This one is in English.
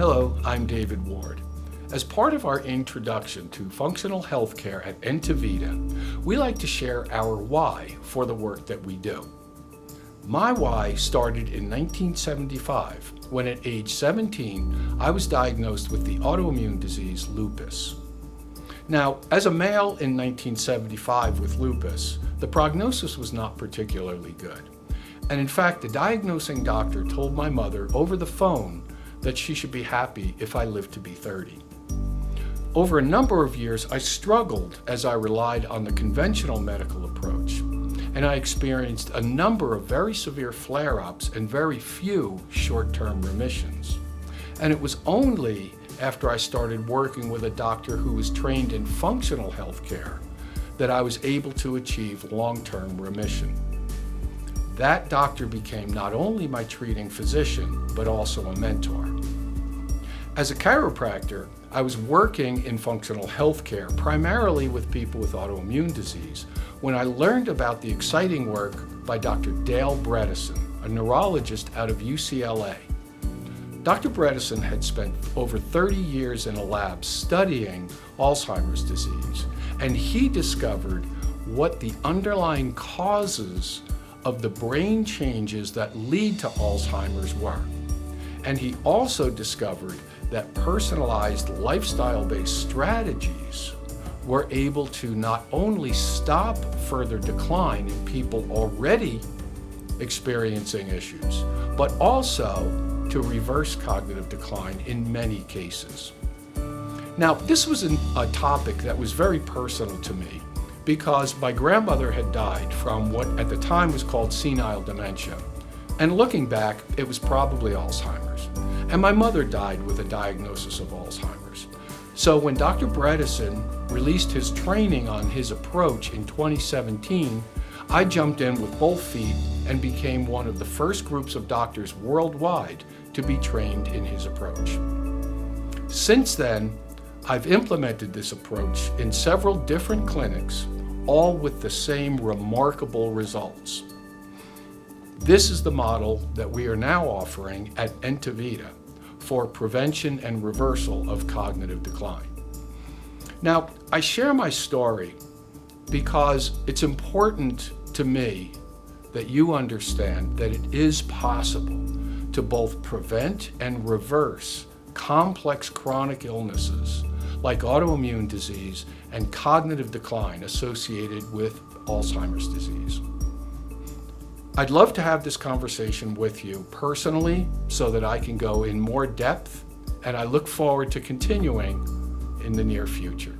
Hello, I'm David Ward. As part of our introduction to functional healthcare at Entavida, we like to share our why for the work that we do. My why started in 1975 when at age 17 I was diagnosed with the autoimmune disease lupus. Now, as a male in 1975 with lupus, the prognosis was not particularly good. And in fact, the diagnosing doctor told my mother over the phone that she should be happy if I lived to be 30. Over a number of years, I struggled as I relied on the conventional medical approach, and I experienced a number of very severe flare-ups and very few short-term remissions. And it was only after I started working with a doctor who was trained in functional healthcare that I was able to achieve long-term remission. That doctor became not only my treating physician, but also a mentor. As a chiropractor, I was working in functional healthcare, primarily with people with autoimmune disease, when I learned about the exciting work by Dr. Dale Bredesen, a neurologist out of UCLA. Dr. Bredesen had spent over 30 years in a lab studying Alzheimer's disease, and he discovered what the underlying causes of the brain changes that lead to Alzheimer's were. And he also discovered that personalized lifestyle-based strategies were able to not only stop further decline in people already experiencing issues, but also to reverse cognitive decline in many cases. Now, this was a topic that was very personal to me because my grandmother had died from what at the time was called senile dementia. And looking back, it was probably Alzheimer's. And my mother died with a diagnosis of Alzheimer's. So when Dr. Bredesen released his training on his approach in 2017, I jumped in with both feet and became one of the first groups of doctors worldwide to be trained in his approach. Since then, I've implemented this approach in several different clinics, all with the same remarkable results. This is the model that we are now offering at Entavida for prevention and reversal of cognitive decline. Now, I share my story because it's important to me that you understand that it is possible to both prevent and reverse complex chronic illnesses like autoimmune disease and cognitive decline associated with Alzheimer's disease. I'd love to have this conversation with you personally so that I can go in more depth, and I look forward to continuing in the near future.